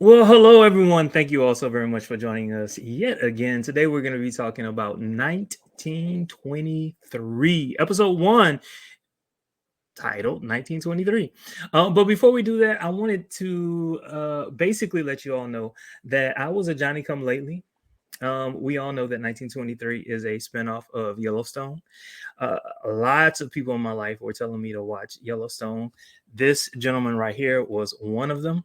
Well, hello everyone. Thank you all so very much for joining us yet again. Today we're going to be talking about 1923, episode 1, titled 1923. But before we do that, I wanted to basically let you all know that I was a Johnny come lately. We all know that 1923 is a spinoff of Yellowstone. Lots of people in my life were telling me to watch Yellowstone. This gentleman right here was one of them.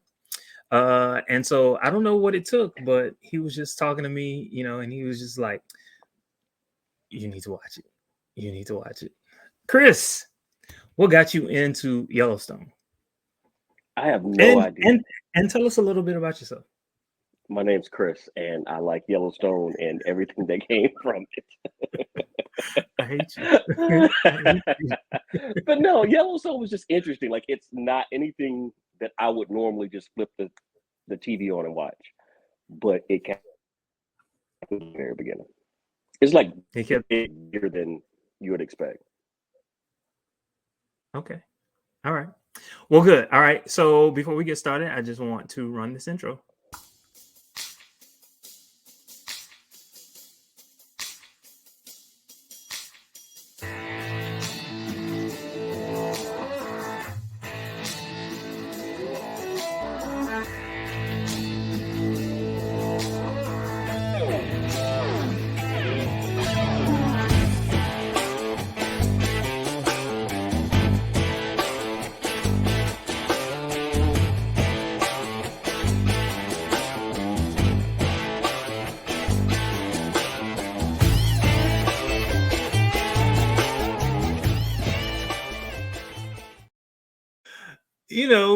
And so I don't know what it took, but he was just talking to me, and he was just like, "You need to watch it. You need to watch it." Chris, what got you into Yellowstone? I have no And idea. and and tell us a little bit about yourself. My name's Chris, and I like Yellowstone and everything that came from I hate you. it. I hate you. But no, Yellowstone was just interesting. Like it's not anything that I would normally just flip the TV on and watch. But it came from the very beginning. It's like He kept bigger than you would expect. okay. All right. Well, good. All right. So before we get started, I just want to run this intro.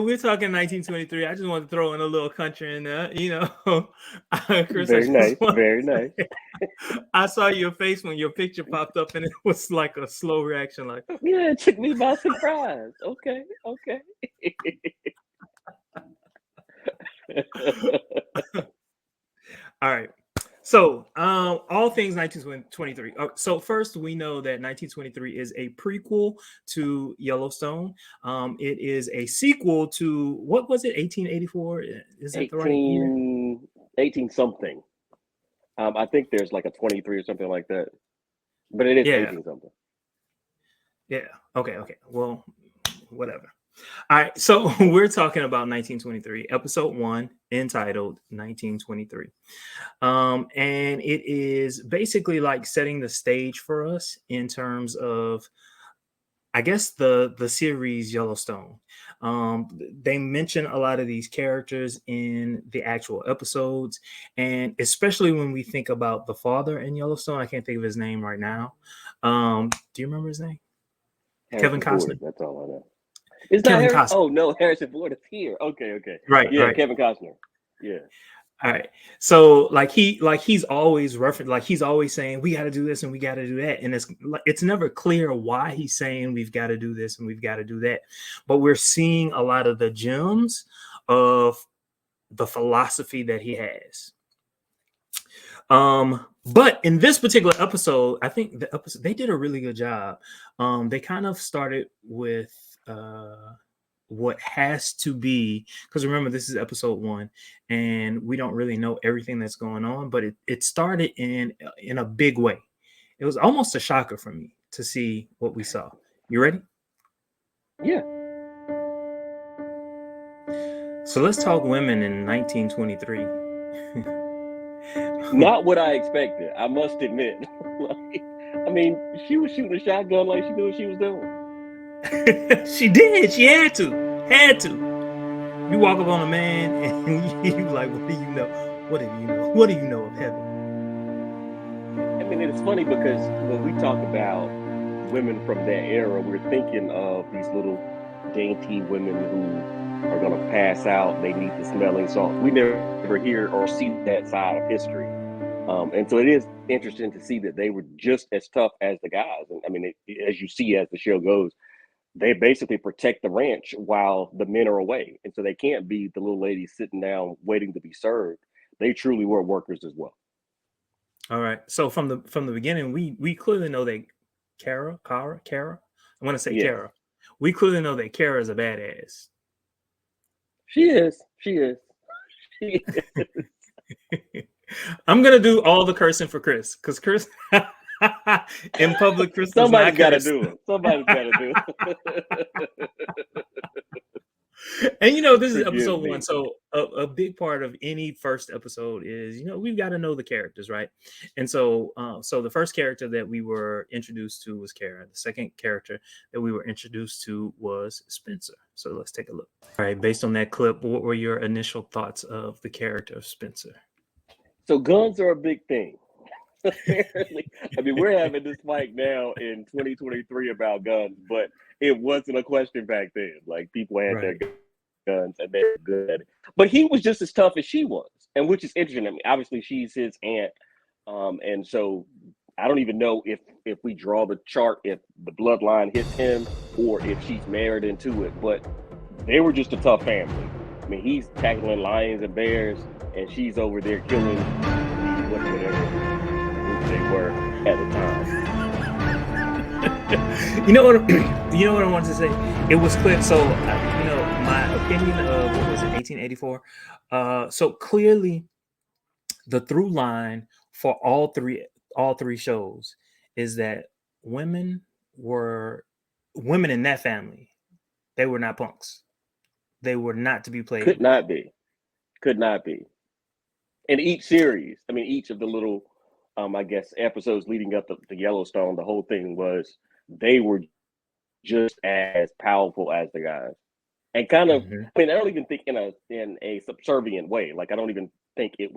We're talking 1923. I just want to throw in a little country in there. Chris, I Very just nice. want Very to nice. say, I saw your face when your picture popped up, and it was like a slow reaction, like, Yeah, it took me by surprise. Okay, okay. all right. So, all things 1923. So, first, we know that 1923 is a prequel to Yellowstone. It is a sequel to what was it? 1884. Is that the right year? 18, 18 something. I think there's like a 23 or something like that, but it is Yeah. 18 something. Yeah. Okay. Okay. Well, whatever. All right. So we're talking about 1923, episode 1, entitled 1923. And it is basically like setting the stage for us in terms of, I guess, the series Yellowstone. They mention a lot of these characters in the actual episodes, and especially when we think about the father in Yellowstone. I can't think of his name right now. Do you remember his name? Kevin Harrison Ford, Costner. that's all I know. It's not Kevin Harris. Costner. Oh no, Harrison Ford is here. Okay, okay. Right, Yeah, right. Kevin Costner. Yeah. All right. So he's always referenced, like he's always saying we got to do this and we got to do that, and it's never clear why he's saying we've got to do this and we've got to do that, but we're seeing a lot of the gems of the philosophy that he has. But in this particular episode, I think the episode they did a really good job. They kind of started with what has to be, because remember this is episode 1 and we don't really know everything that's going on, but it started in a big way. It was almost a shocker for me to see what we saw. You ready? Yeah. So let's talk women in 1923. Not what I expected, I must admit. Like, I mean, she was shooting a shotgun like she knew what she was doing. She did. She had to. You walk up on a man and you like, what do you know? What do you know? What do you know of heaven? I mean, it's funny because when we talk about women from that era, we're thinking of these little dainty women who are going to pass out. They need the smelling salts. We never hear or see that side of history. And so it is interesting to see that they were just as tough as the guys. And I mean, as you see as the show goes, they basically protect the ranch while the men are away. And so they can't be the little ladies sitting down waiting to be served. They truly were workers as well. All right. So from the beginning, we clearly know that Cara. I want to say Yes, Cara. We clearly know that Cara is a badass. she is. She is. I'm gonna do all the cursing for Chris, because Chris in public, Chris does Somebody's not got to curse. do it. Somebody's got to do it. And this is Forgive episode me. 1, so a big part of any first episode is we've got to know the characters, right? And so the first character that we were introduced to was Cara. The second character that we were introduced to was Spencer. So let's take a look. All right, based on that clip, what were your initial thoughts of the character of Spencer? So guns are a big thing. Apparently, I mean, we're having this fight now in 2023 about guns, but it wasn't a question back then. Like, people had their guns and they're good at it. But he was just as tough as she was, and which is interesting. I mean, obviously she's his aunt, and so I don't even know if we draw the chart, if the bloodline hits him or if she's married into it. But they were just a tough family. I mean, he's tackling lions and bears, and she's over there killing whatever they were at the time. You know what I wanted to say? It was clear. So my opinion of, what was it, 1884? So clearly the through line for all three shows is that women in that family, they were not punks. They were not to be played. Could not be. In each series, I mean, each of the little I guess episodes leading up to Yellowstone, the whole thing was they were just as powerful as the guys, and kind of. I mean, I don't even think in a subservient way. Like, I don't even think it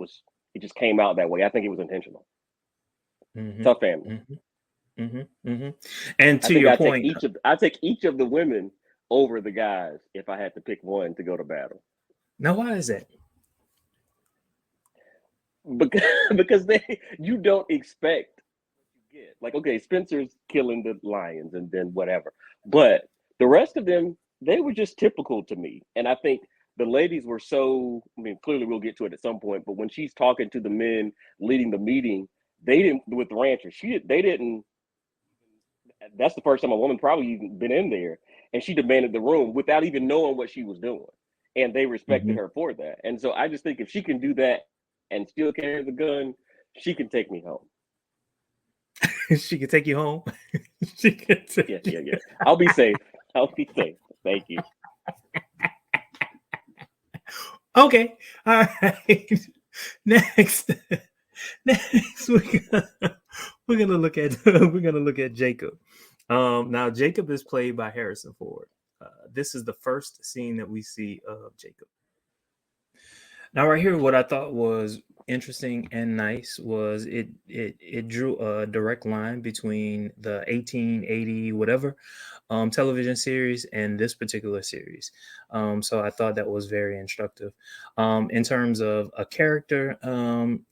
just came out that way. I think it was intentional. Tough family. And to your point, I take each of the women over the guys if I had to pick one to go to battle. Now, why is that? Because you don't expect what you get. Like, okay, Spencer's killing the lions and then whatever, but the rest of them, they were just typical to me. And I think the ladies were so, I mean, clearly we'll get to it at some point, but when she's talking to the men leading the meeting, they didn't, with the ranchers, they didn't, that's the first time a woman probably even been in there, and she demanded the room without even knowing what she was doing, and they respected her for that. And so I just think if she can do that and still carry the gun, she can take me home. She can take you home? Yeah. I'll be safe. Thank you. Okay. All right. Next we're gonna look at Jacob. Now Jacob is played by Harrison Ford. This is the first scene that we see of Jacob. Now, right here, what I thought was interesting and nice was it drew a direct line between the 1880 whatever television series and this particular series. So I thought that was very instructive in terms of a character,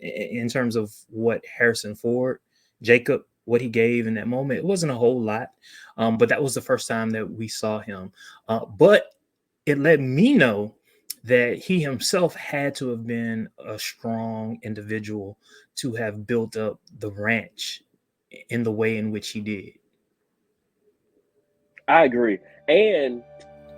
in terms of what Harrison Ford, Jacob, what he gave in that moment. It wasn't a whole lot, but that was the first time that we saw him. But it let me know that he himself had to have been a strong individual to have built up the ranch in the way in which he did. I agree. And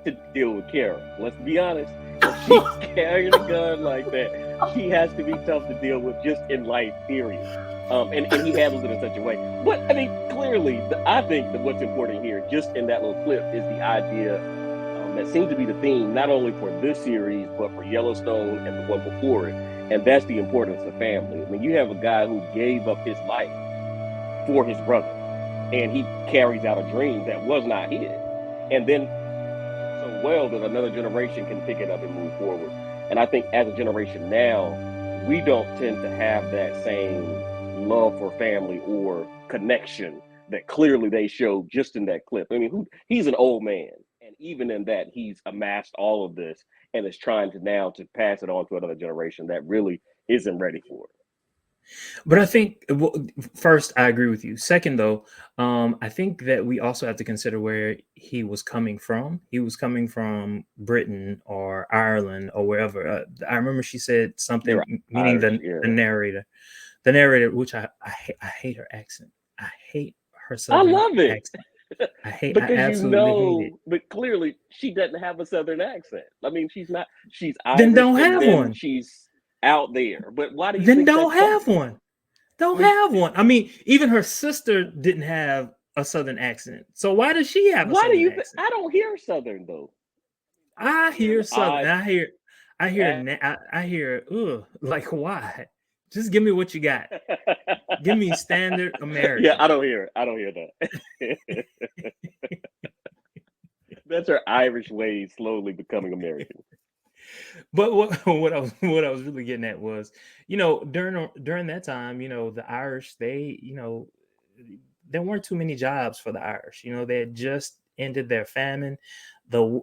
to deal with Cara, let's be honest, if she's carrying a gun like that, she has to be tough to deal with just in life, period. And he handles it in such a way. But, I mean, clearly, I think that what's important here, just in that little clip, is the idea that seems to be the theme, not only for this series, but for Yellowstone and the one before it. And that's the importance of family. I mean, you have a guy who gave up his life for his brother, and he carries out a dream that was not his. And then so well that another generation can pick it up and move forward. And I think as a generation now, we don't tend to have that same love for family or connection that clearly they show just in that clip. I mean, he's an old man. And even in that, he's amassed all of this and is trying to pass it on to another generation that really isn't ready for it. But I think, first, I agree with you. Second, though, I think that we also have to consider where he was coming from. He was coming from Britain or Ireland or wherever. I remember she said something, meaning the narrator, which I hate her accent. I hate her Southern accent. I love it. Accent. I absolutely hate it. But clearly she doesn't have a Southern accent. I mean, she's Irish. Then don't have one. She's out there. But why do you Then think don't that's have so? one. Don't have one. I mean, even her sister didn't have a Southern accent. So why does she have a Why do Southern you think accent? I don't hear Southern though? I I hear an hear Southern. odd. I hear. Ugh. Like why? Just give me what you got. Give me standard Yeah, American. I don't hear it. I don't hear that. That's her Irish ways slowly becoming American. But what I was really getting at was, during that time, the Irish, there weren't too many jobs for the Irish. They had just ended their famine, the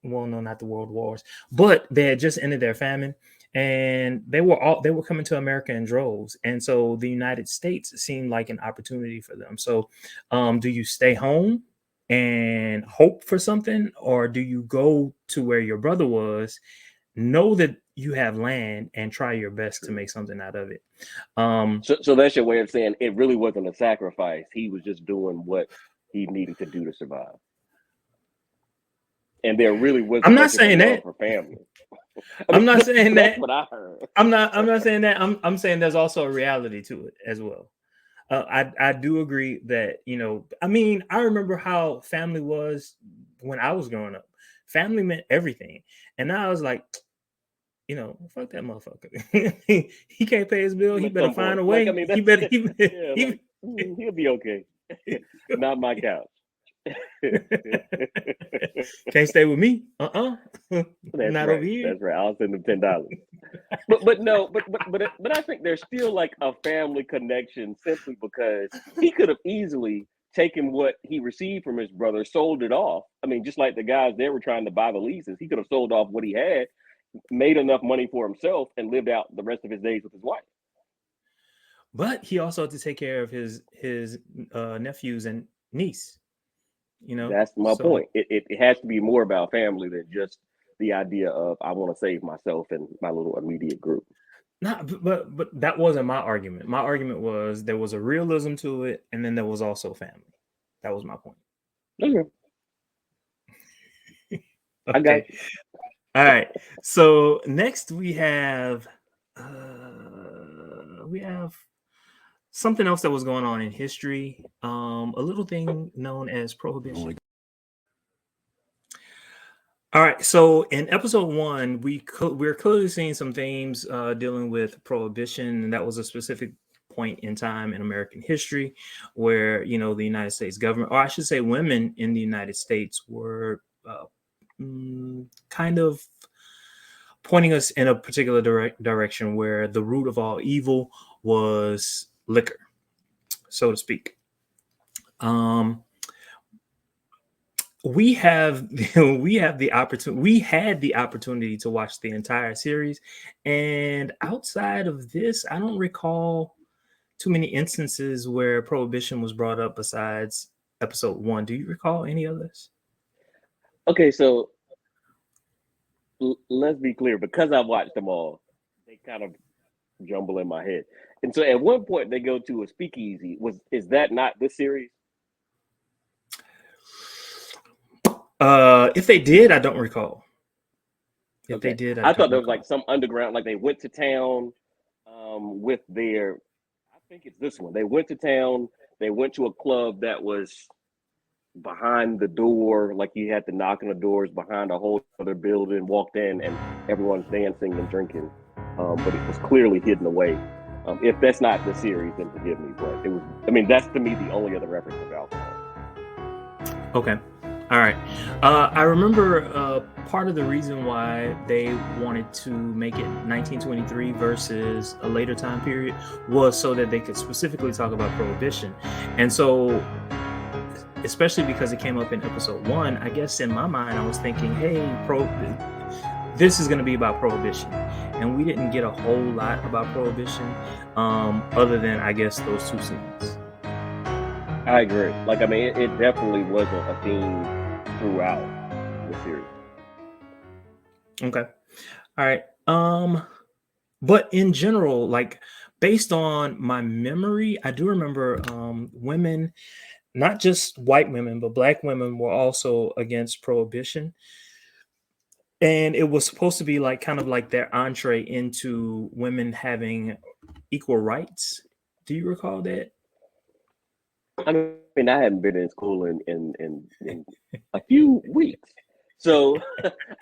well, no, not the world wars, but they had just ended their famine, and they were coming to America in droves, and so the United States seemed like an opportunity for them. So, do you stay home and hope for something, or do you go to where your brother was, know that you have land, and try your best to True. make something out of it? Um, So that's your way of saying it really wasn't a sacrifice. He was just doing what he needed to do to survive. And there really I'm wasn't not much of a saying love that. for family. I I'm mean, not saying that's that. what I heard. I'm not saying that. I'm saying there's also a reality to it as well. I do agree that, I mean, I remember how family was when I was growing up. Family meant everything, and now I was like, fuck that motherfucker. He can't pay his bill. He At better some find point, a like I way. mean, He that's better. He, yeah, he, like he'll be okay. Not my couch. can't stay with me. That's Not over right. here. That's right. I'll send him $10. But no, but I think there's still like a family connection simply because he could have easily taken what he received from his brother, sold it off. I mean, just like the guys they were trying to buy the leases, he could have sold off what he had, made enough money for himself, and lived out the rest of his days with his wife. But he also had to take care of his nephews and niece. That's my So point. It has to be more about family than just the idea of I want to save myself and my little immediate group. not, but that wasn't my argument. My argument was there was a realism to it, and then there was also family. That was my point. Okay, I got Okay. All right. So next we have something else that was going on in history. A little thing known as prohibition. All right. So in episode one, we're clearly seeing some themes dealing with prohibition, and that was a specific point in time in American history where the United States government, or I should say, women in the United States were kind of pointing us in a particular direction where the root of all evil was liquor, so to speak. We have we had the opportunity to watch the entire series, and outside of this, I don't recall too many instances where prohibition was brought up besides episode one. Do you recall any others? okay. So let's be clear, because I watched them all, they kind of jumble in my head. And so at one point they go to a speakeasy. Is that not this series? If they did, I don't recall. If they Okay. did, I I thought don't there was like recall. some underground, like they went to town with their, I think it's this one. They went to town, they went to a club that was behind the door, like you had to knock on the doors behind a whole other building, walked in and everyone's dancing and drinking. But it was clearly hidden away. If that's not the series, then forgive me. But it was, I mean, that's to me the only other reference of alcohol. Okay. All right. I remember part of the reason why they wanted to make it 1923 versus a later time period was so that they could specifically talk about prohibition. And so, especially because it came up in episode one, I guess in my mind, I was thinking, hey, this is going to be about prohibition. And we didn't get a whole lot about prohibition other than, I guess, those two scenes. I agree. Like, I mean, it definitely wasn't a theme throughout the series. Okay. All right. But in general, like based on my memory, I do remember women, not just white women, but black women were also against prohibition. and it was supposed to be like kind of like their entree into women having equal rights. Do you recall that? I mean, I haven't been in school in a few weeks, so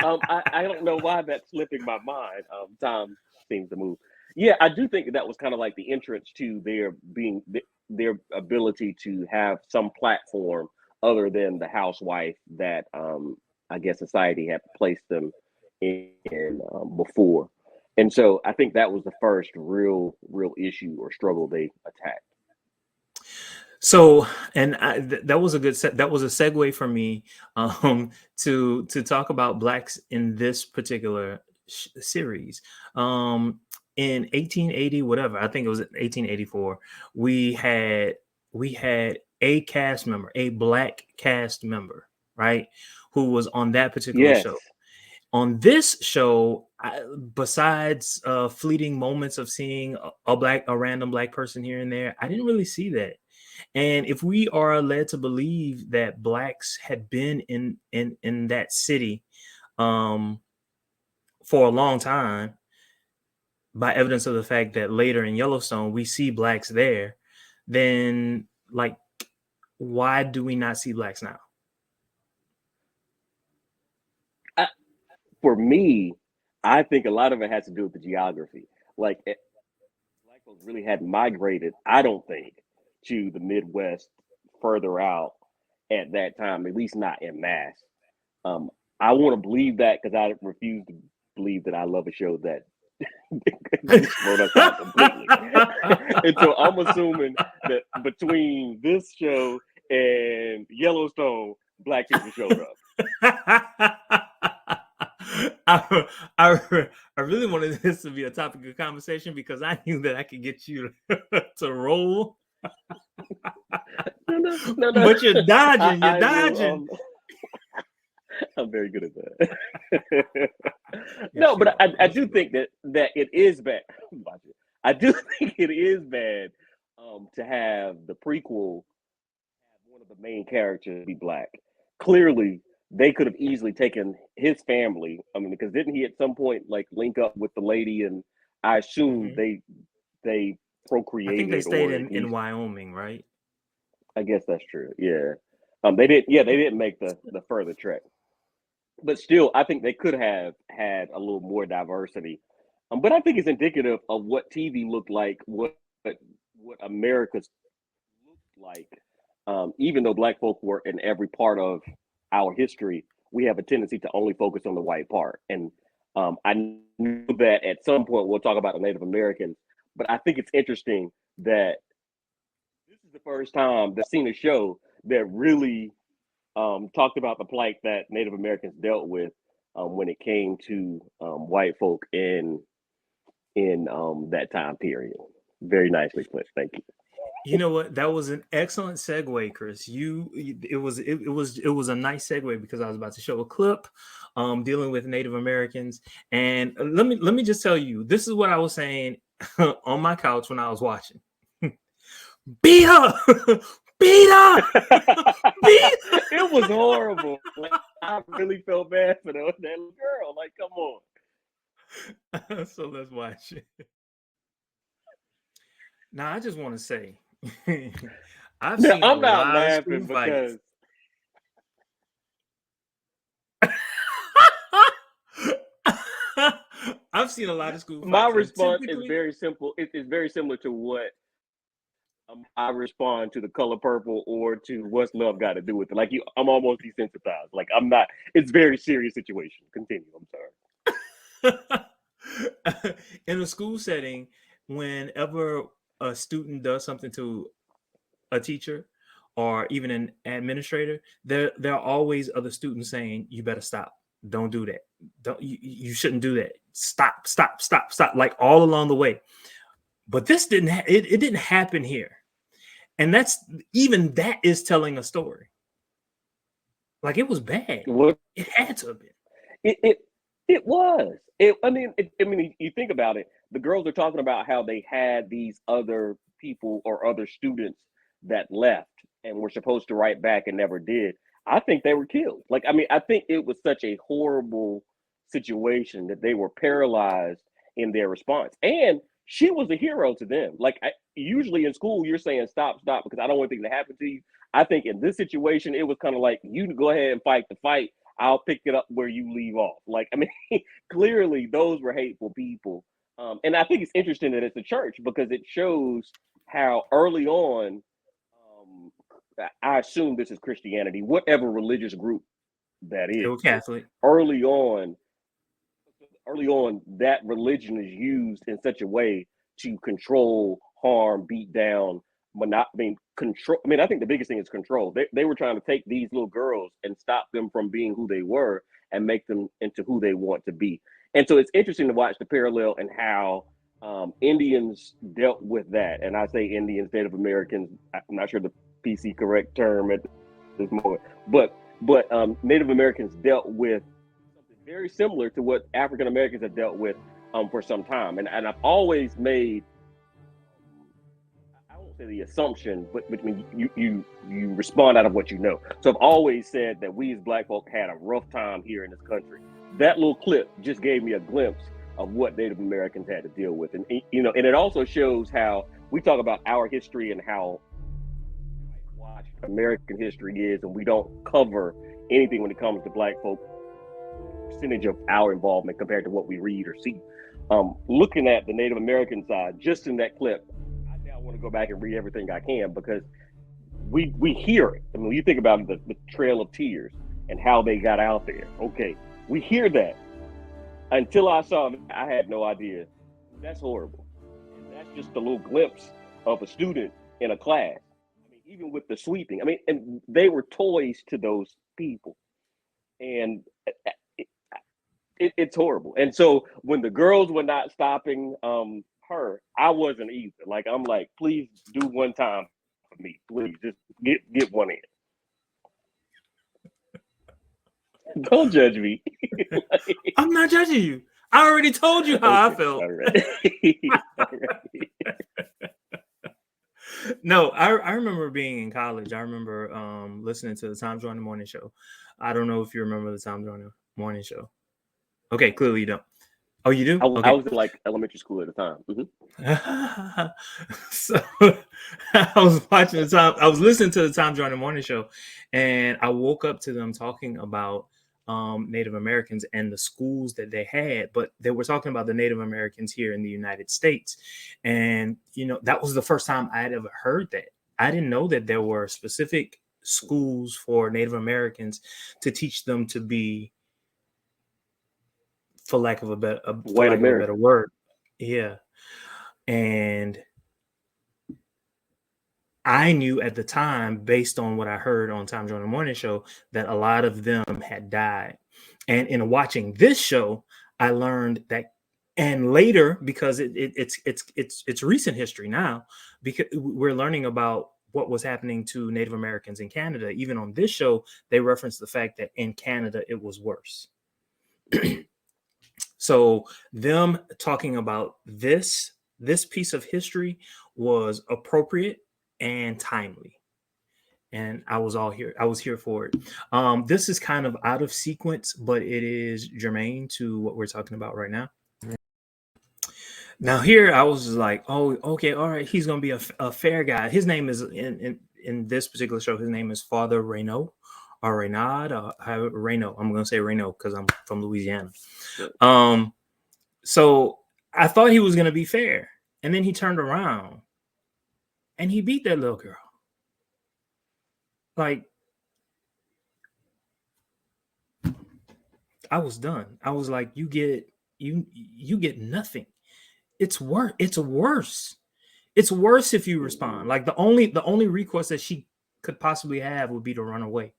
I don't know why that's slipping my mind. Time seems to move. Yeah, I do think that was kind of like the entrance to their ability to have some platform other than the housewife that I guess society had placed them in before. And so I think that was the first real issue or struggle they attacked. So, and that was a that was a segue for me to talk about blacks in this particular series. In 1880, whatever, I think it was 1884, we had we had a cast member, a black cast member, right, who was on that particular Yes. show. On this show, besides fleeting moments of seeing a random black person here and there, I didn't really see that. And if we are led to believe that blacks had been in that city um, for a long time, by evidence of the fact that later in Yellowstone we see blacks there, then like, why do we not see blacks now? For me, I think a lot of it has to do with the geography. Like black folks really hadn't migrated, I don't think, to the Midwest further out at that time, at least not in mass. Um, I want to believe that because I refuse to believe that I love a show that just wrote us out completely. And so I'm assuming that between this show and Yellowstone, black people showed up. I, I, I really wanted this to be a topic of conversation because I knew that I could get you to roll. No. But you're dodging. You're I dodging. I'm very good at that. No, but I do think that it is bad. I do think it is bad to have the prequel have one of the main characters be black. Clearly, they could have easily taken his family. I mean, because didn't he at some point like link up with the lady, and I assume they I think they procreated, stayed or at in least Wyoming, right? I guess that's true. Yeah. They did. Yeah, they didn't make the further trek, but still, I think they could have had a little more diversity. But I think it's indicative of what TV looked like, what America's looked like. Even though black folk were in every part of our history, we have a tendency to only focus on the white part. And I knew that at some point we'll talk about the Native Americans, but I think it's interesting that this is the first time that I've seen a show that really talked about the plight that Native Americans dealt with when it came to white folk in that time period. Very nicely put. Thank you. You know what? That was an excellent segue, Chris. It was a nice segue because I was about to show a clip dealing with Native Americans. And let me just tell you, this is what I was saying on my couch when I was watching. Beat her! Beat her! Beat her! It was horrible. Like, I really felt bad for that little girl. Like, come on. So let's watch it. Now, I just want to say, I've Now, seen a I'm not lot of school laughing fights. I've seen a lot of school My fights, and response is typically, very simple. It is very similar to what I respond to the color purple or to what's love got to do with it. Like I'm almost desensitized. Like I'm not. It's very serious situation. Continue. I'm sorry. in a school setting, whenever a student does something to a teacher or even an administrator, there are always other students saying, "You better stop. Don't do that. Don't you shouldn't do that. Stop, stop, stop, stop." Like all along the way. But this didn't. It didn't happen here, and even that is telling a story. Like it was bad. What It had to have been. it was. I mean, you think about it. The girls are talking about how they had these other people or other students that left and were supposed to write back and never did. I think they were killed. Like, I mean, I think it was such a horrible situation that they were paralyzed in their response. And she was a hero to them. Like usually in school, you're saying stop, stop, because I don't want things to happen to you. I think in this situation, it was kind of like, you go ahead and fight the fight. I'll pick it up where you leave off. Like, I mean, clearly those were hateful people. And I think it's interesting that it's the church, because it shows how early on, I assume this is Christianity, whatever religious group that They is, were Catholic. early on, that religion is used in such a way to control, harm, beat down, control. I mean, I think the biggest thing is control. They were trying to take these little girls and stop them from being who they were and make them into who they want to be. And so it's interesting to watch the parallel and how Indians dealt with that. And I say Indians, Native Americans, I'm not sure the PC correct term at this moment, but Native Americans dealt with something very similar to what African Americans have dealt with for some time. And I've always made, I won't say the assumption, but when you respond out of what you know. So I've always said that we as Black folk had a rough time here in this country. That little clip just gave me a glimpse of what Native Americans had to deal with. And, and it also shows how we talk about our history and how watched American history is, and we don't cover anything when it comes to Black folk percentage of our involvement compared to what we read or see. Looking at the Native American side, just in that clip, I now want to go back and read everything I can, because we hear it. I mean, when you think about the Trail of Tears and how they got out there, okay, we hear that. Until I saw it, I had no idea. That's horrible. And that's just a little glimpse of a student in a class. I mean, even with the sweeping, I mean, and they were toys to those people. And it's horrible. And so when the girls were not stopping her, I wasn't either. Like, I'm like, please do one time for me. Please just get one in. Don't judge me. I'm not judging you. I already told you how I felt. All right. All right. No, I remember being in college. I remember listening to the Tom Joyner Morning Show. I don't know if you remember the Tom Joyner Morning Show. Okay, clearly you don't. Oh, you do? I was in like elementary school at the time. Mm-hmm. So I was watching I was listening to the Tom Joyner Morning Show, and I woke up to them talking about Native Americans and the schools that they had, but they were talking about the Native Americans here in the United States. And, that was the first time I had ever heard that. I didn't know that there were specific schools for Native Americans to teach them to be, for lack of a better word. Yeah. And I knew at the time, based on what I heard on Tom Joyner Morning Show, that a lot of them had died. And in watching this show, I learned that, and later, because it's recent history now, because we're learning about what was happening to Native Americans in Canada. Even on this show, they referenced the fact that in Canada, it was worse. So them talking about this piece of history was appropriate and timely, and I was here for it. This is kind of out of sequence, but it is germane to what we're talking about right now. Now here I was just like, oh, okay, all right, he's gonna be a fair guy. His name is in this particular show, his name is Father Renaud or Renaud or Renaud. I'm gonna say Renaud because I'm from Louisiana. So I thought he was gonna be fair, and then he turned around and he beat that little girl. Like, I was done. I was like, you get nothing. It's worse. It's worse. It's worse if you respond. Like the only recourse that she could possibly have would be to run away.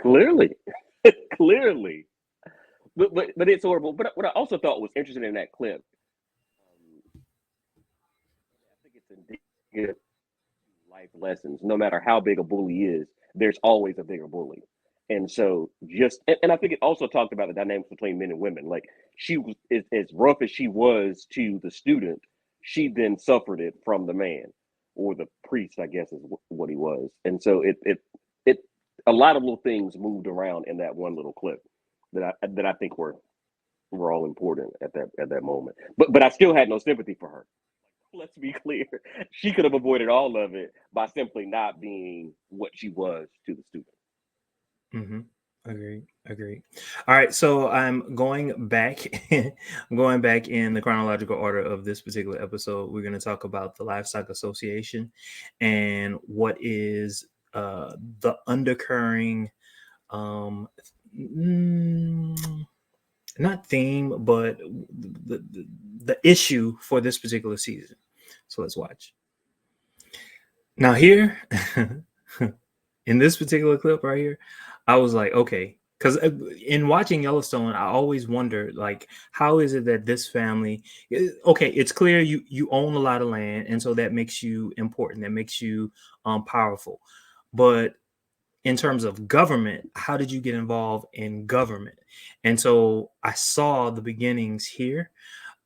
Clearly. But it's horrible. But what I also thought was interesting in that clip, I think it's indicative of life lessons. No matter how big a bully is, there's always a bigger bully. And so and I think it also talked about the dynamics between men and women. Like, she was as rough as she was to the student, she then suffered it from the man, or the priest, I guess is what he was. And so it a lot of little things moved around in that one little clip that I think were all important at that moment. But I still had no sympathy for her. Let's be clear. She could have avoided all of it by simply not being what she was to the student. Mm-hmm. Agree. All right, so I'm going back. I'm going back in the chronological order of this particular episode. We're going to talk about the Livestock Association and what is the undercurring, not theme, but the issue for this particular season. So let's watch. Now here, in this particular clip right here, I was like, okay, because in watching Yellowstone, I always wondered, like, how is it that this family? Okay, it's clear you own a lot of land, and so that makes you important. That makes you powerful. But in terms of government, how did you get involved in government? And so I saw the beginnings here.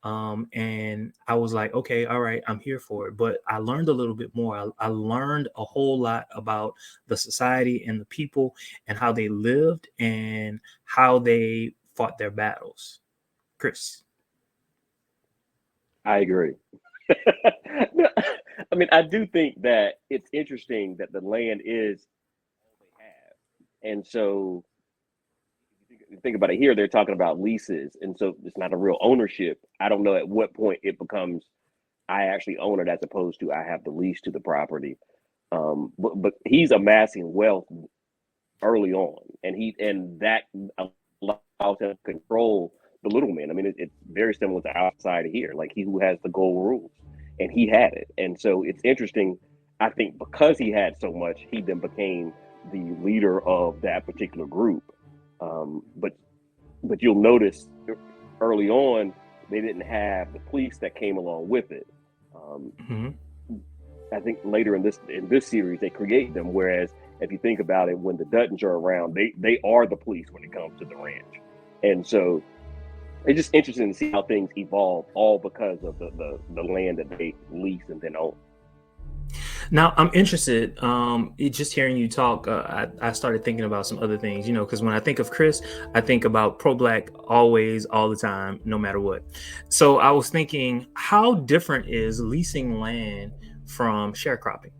And I was like, okay, all right, I'm here for it. But I learned a little bit more. I learned a whole lot about the society and the people and how they lived and how they fought their battles. Chris. I agree. I mean, I do think that it's interesting that the land is all they have. And so if you think about it here, they're talking about leases. And so it's not a real ownership. I don't know at what point it becomes I actually own it as opposed to I have the lease to the property. But he's amassing wealth early on, and that allows him to control the little man. I mean, it's very similar to outside of here, like he who has the gold rules, and he had it. And so it's interesting. I think because he had so much, he then became the leader of that particular group. But you'll notice early on they didn't have the police that came along with it. I think later in this series they create them. Whereas if you think about it, when the Duttons are around, they are the police when it comes to the ranch. And so it's just interesting to see how things evolve, all because of the land that they lease and then own. Now I'm interested. Just hearing you talk, I started thinking about some other things. Because when I think of Chris, I think about pro-black always, all the time, no matter what. So I was thinking, how different is leasing land from sharecropping?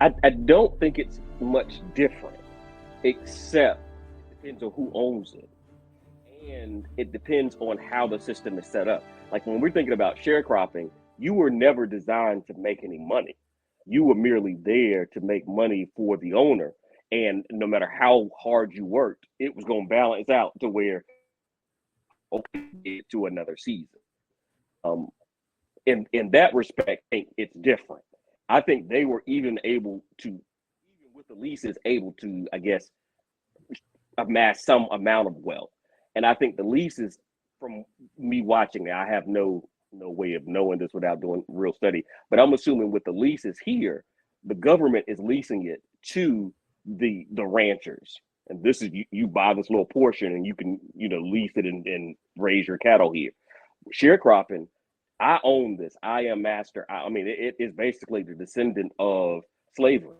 I don't think it's much different, except it depends on who owns it. And it depends on how the system is set up. Like when we're thinking about sharecropping, you were never designed to make any money. You were merely there to make money for the owner. And no matter how hard you worked, it was going to balance out to where, okay, to another season. In that respect, I think it's different. I think they were even with the leases, able to, I guess, amass some amount of wealth. And I think the leases, from me watching it, I have no way of knowing this without doing real study, but I'm assuming with the leases here, the government is leasing it to the ranchers. And this is you buy this little portion and you can lease it and raise your cattle here. Sharecropping, I own this. I am master. I mean, it is basically the descendant of slavery.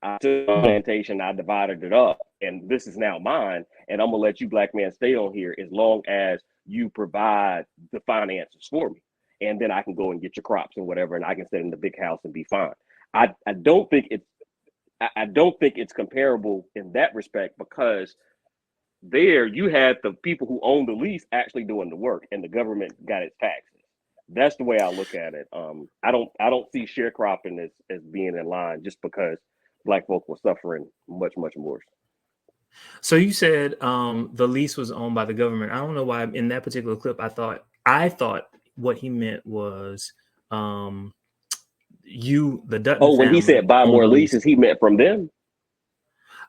I took a plantation, I divided it up, and this is now mine. And I'm gonna let you, black man, stay on here as long as you provide the finances for me, and then I can go and get your crops and whatever, and I can stay in the big house and be fine. I don't think it's comparable in that respect, because there you had the people who own the lease actually doing the work, and the government got its taxes. That's the way I look at it. I don't see sharecropping as being in line, just because Black folk were suffering much worse. So you said the lease was owned by the government. I don't know why in that particular clip I thought what he meant was the Dutton family. When he said buy more leases, he meant from them.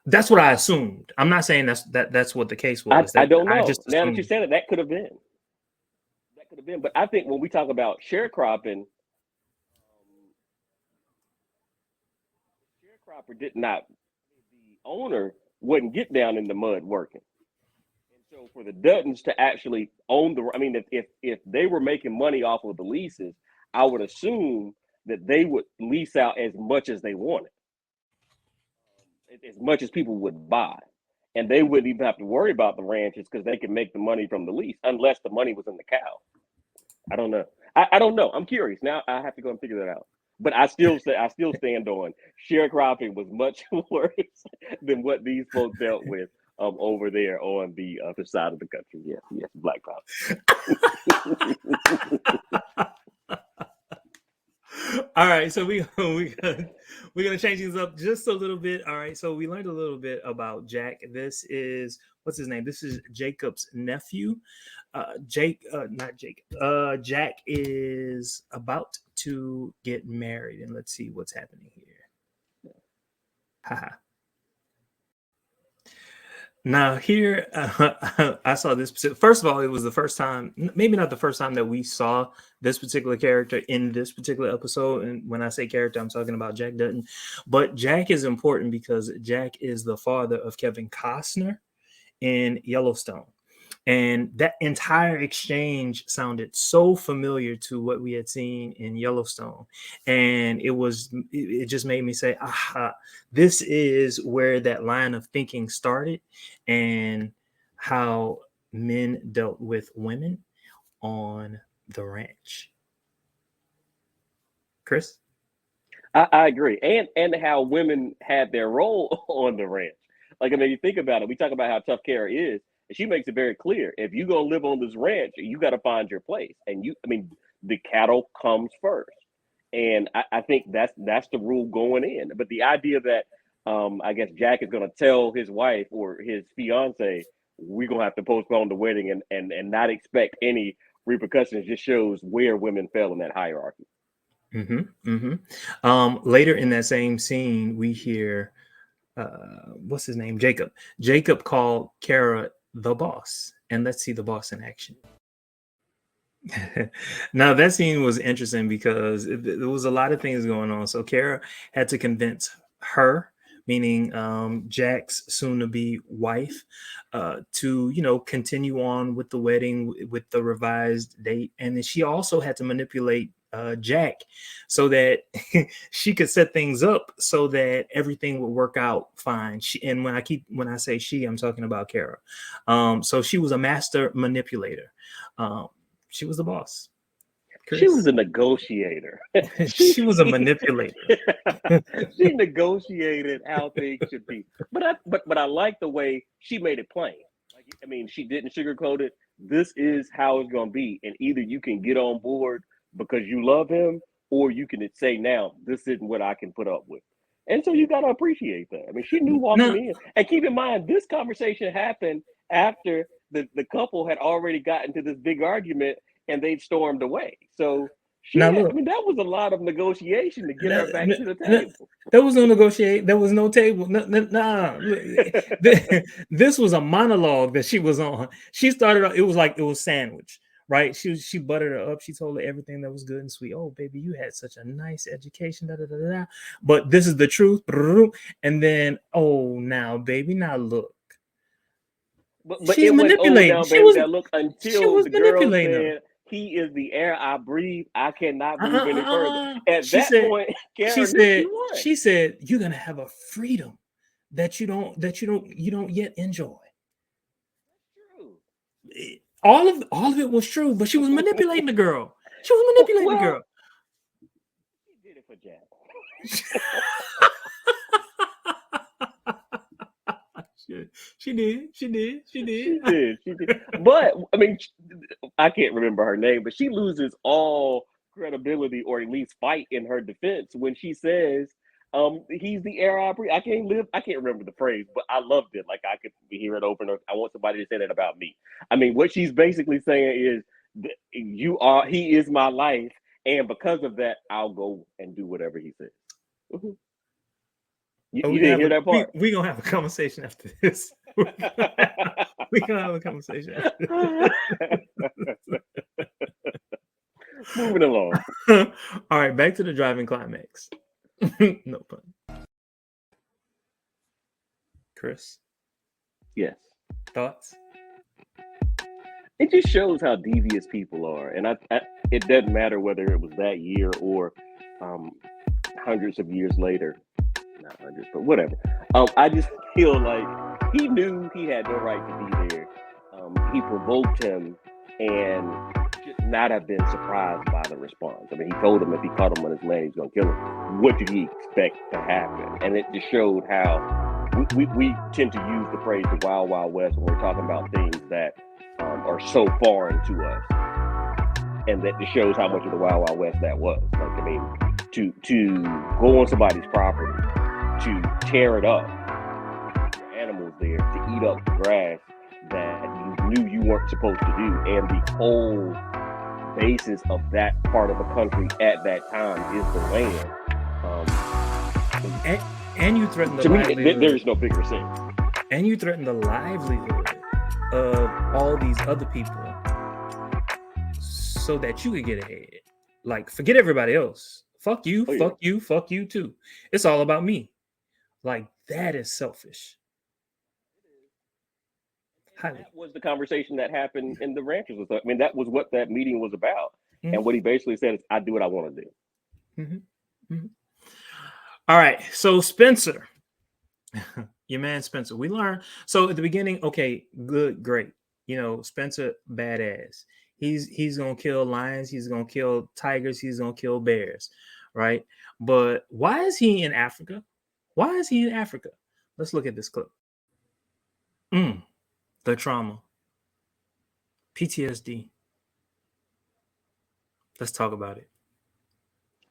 That's what I assumed. I'm not saying that's what the case was. I don't know. Now that you said it, that could have been. But I think when we talk about sharecropping, sharecropper did not. The owner wouldn't get down in the mud working. And so for the Duttons to actually own if they were making money off of the leases, I would assume that they would lease out as much as they wanted, as much as people would buy. And they wouldn't even have to worry about the ranches because they could make the money from the lease, unless the money was in the cow. I don't know. I don't know. I'm curious. Now I have to go and figure that out. But I still stand on sharecropping was much worse than what these folks dealt with over there on the other side of the country. Yes, Black Power. All right, so we're gonna change things up just a little bit. All right, so we learned a little bit about Jack. This is, what's his name? This is Jacob's nephew. Not Jacob. Jack is about to get married, and let's see what's happening here. Haha. Now here, I saw this. First of all, it was the first time, maybe not the first time, that we saw this particular character in this particular episode. And when I say character, I'm talking about Jack Dutton. But Jack is important because Jack is the father of Kevin Costner in Yellowstone. And that entire exchange sounded so familiar to what we had seen in Yellowstone. And it just made me say, aha, this is where that line of thinking started, and how men dealt with women on the ranch. Chris? I agree. And how women had their role on the ranch. Like, I mean, you think about it, we talk about how tough Cara is. And she makes it very clear: if you're gonna live on this ranch, you got to find your place. And the cattle comes first. And I think that's the rule going in. But the idea that I guess Jack is gonna tell his wife or his fiance, we're gonna have to postpone the wedding and not expect any repercussions, just shows where women fell in that hierarchy. Later in that same scene, we hear what's his name? Jacob called Cara the boss, and let's see the boss in action. Now that scene was interesting because there was a lot of things going on. So Cara had to convince her, meaning Jack's soon-to-be wife, to continue on with the wedding with the revised date, and then she also had to manipulate Jack so that she could set things up so that everything would work out fine. When I say she, I'm talking about Cara. So she was a master manipulator. She was the boss. Chris? She was a negotiator. She was a manipulator. She negotiated how things should be. But I like the way she made it plain. Like, I mean, she didn't sugarcoat it. This is how it's going to be, and either you can get on board because you love him, or you can say, now, this isn't what I can put up with. And so you got to appreciate that. I mean, she knew walking in. And keep in mind, this conversation happened after the couple had already gotten to this big argument and they'd stormed away. So that was a lot of negotiation to get her back to the table. There was no negotiate. There was no table. This was a monologue that she was on. She started off, it was sandwich. Right, she buttered her up. She told her everything that was good and sweet. Oh, baby, you had such a nice education. Da, da, da, da. But this is the truth. And then, oh, now, baby, now look. But she's manipulating. She was manipulating. Said, he is the air I breathe. I cannot breathe any further. At that point, she said, you're gonna have a freedom that you don't yet enjoy. That's true. All of it was true, but she was manipulating the girl. She was manipulating the girl. She did it for Jack. She did. But I mean, I can't remember her name, but she loses all credibility, or at least fight in her defense, when she says, he's the air I breathe. I can't remember the phrase, but I loved it. Like, I could hear it over and over. I want somebody to say that about me. I mean, what she's basically saying is, he is my life, and because of that, I'll go and do whatever he says. Mm-hmm. You didn't hear that part? We're going to have a conversation after this. We're going to have a conversation after this. Moving along. All right, back to the driving climax. No pun. Chris? Yes. Thoughts? It just shows how devious people are. And it doesn't matter whether it was that year or hundreds of years later, not hundreds, but whatever. I just feel like he knew he had no right to be there. He provoked him and should not have been surprised by the response. I mean, he told him if he caught him on his land, he's going to kill him. What did he expect to happen? And it just showed how we tend to use the phrase the Wild Wild West when we're talking about things that are so foreign to us. And that just shows how much of the Wild Wild West that was. Like, I mean, to go on somebody's property, to tear it up, your animals there, to eat up the grass that you knew you weren't supposed to do, and the whole basis of that part of the country at that time is the land. And you threaten the livelihood. There is no bigger sin. And you threaten the livelihood of all these other people so that you could get ahead. Like, forget everybody else. Fuck you, fuck you, fuck you too. It's all about me. Like, that is selfish. That was the conversation that happened in the ranches. I mean, that was what that meeting was about. Mm-hmm. And what he basically said is, I do what I want to do. Mm-hmm. Mm-hmm. All right. So Spencer, your man Spencer, we learned. So at the beginning, okay, good, great. You know, Spencer, badass. He's going to kill lions. He's going to kill tigers. He's going to kill bears. Right. But why is he in Africa? Why is he in Africa? Let's look at this clip. The trauma. PTSD. Let's talk about it.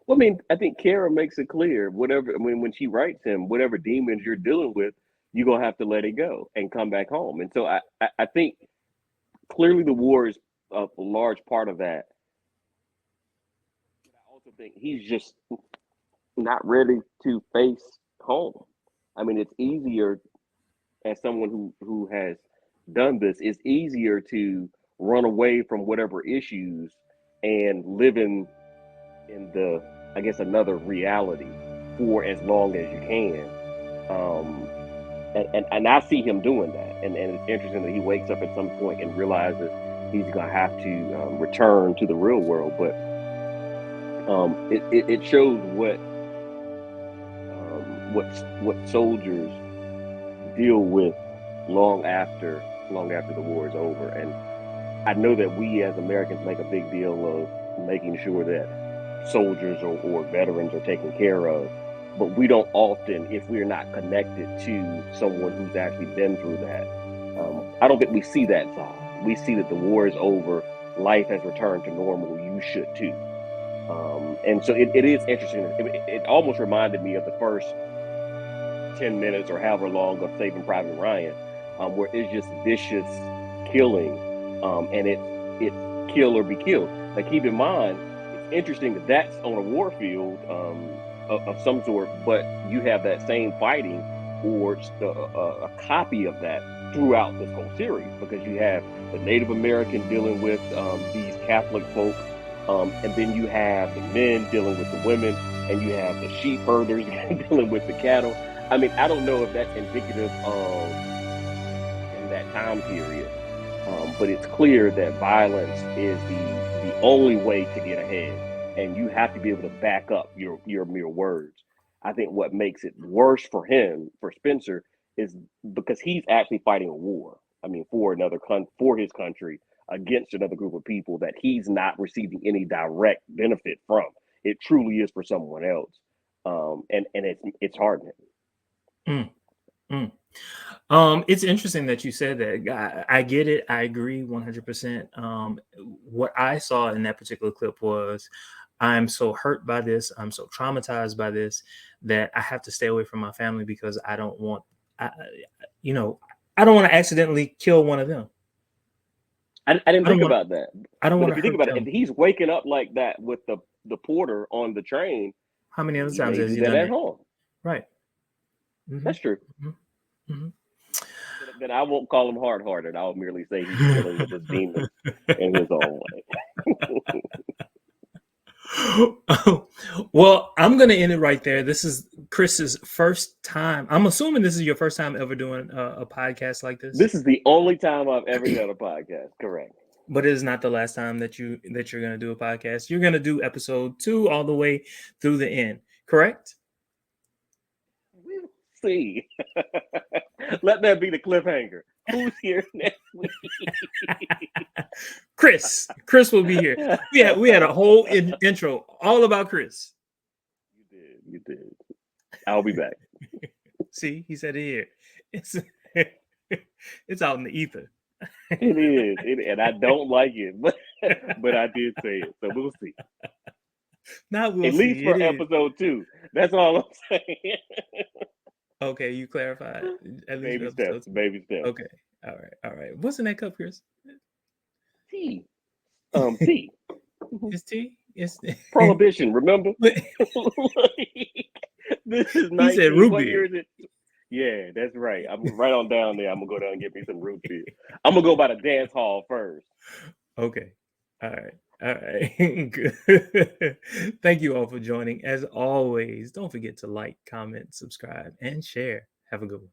Well, I mean, I think Cara makes it clear, when she writes him, whatever demons you're dealing with, you're going to have to let it go and come back home. And so I think clearly the war is a large part of that. But I also think he's just not ready to face home. I mean, it's easier, as someone who has done this, it's easier to run away from whatever issues and live in the, I guess, another reality for as long as you can. And I see him doing that. And it's interesting that he wakes up at some point and realizes he's going to have to return to the real world. But it shows what soldiers deal with long after the war is over. And I know that we as Americans make a big deal of making sure that soldiers or veterans are taken care of, but we don't often, if we're not connected to someone who's actually been through that, I don't think we see that side. We see that the war is over, life has returned to normal, you should too. And so it is interesting. It almost reminded me of the first 10 minutes or however long of Saving Private Ryan, where it's just vicious killing, and it's kill or be killed. Like, keep in mind, it's interesting that that's on a war field of some sort, but you have that same fighting or a copy of that throughout this whole series, because you have the Native American dealing with these Catholic folk, and then you have the men dealing with the women, and you have the sheep herders dealing with the cattle. I mean, I don't know if that's indicative of in that time period, but it's clear that violence is the only way to get ahead, and you have to be able to back up your mere words. I think what makes it worse for Spencer, is because he's actually fighting a war. I mean, for his country, against another group of people that he's not receiving any direct benefit from. It truly is for someone else, and it's hardening. It's interesting that you said that. I get it. I agree 100%. What I saw in that particular clip was, I'm so hurt by this, I'm so traumatized by this, that I have to stay away from my family because I don't want to accidentally kill one of them. I didn't think about that. I don't want to. If you think about it, if he's waking up like that with the porter on the train, how many other times has he done done at home? Right. Mm-hmm. That's true. Mm-hmm. Mm-hmm. Then I won't call him hard-hearted. I'll merely say he's dealing with his demons in his own way. Well, I'm going to end it right there. This is Chris's first time. I'm assuming this is your first time ever doing a podcast like this. This is the only time I've ever done a podcast. Correct. But it is not the last time that you're going to do a podcast. You're going to do episode 2 all the way through the end, correct? We'll see. Let that be the cliffhanger. Who's here next week? Chris will be here. We had a whole intro all about Chris. You did. I'll be back. See, he said it here. It's out in the ether. It is, and I don't like it, but I did say it, so we'll see. Now we'll at see. least for episode 2. That's all I'm saying. Okay, you clarified. At least baby steps. Okay, all right. What's in that cup, Chris? Tea. Tea. It's tea. It's Prohibition. Remember? This is nice. He said root what beer. Year is it? Yeah, that's right. I'm right on down there. I'm gonna go down and get me some root beer. I'm gonna go by the dance hall first. Okay. All right. Good. Thank you all for joining. As always, don't forget to like, comment, subscribe, and share. Have a good one.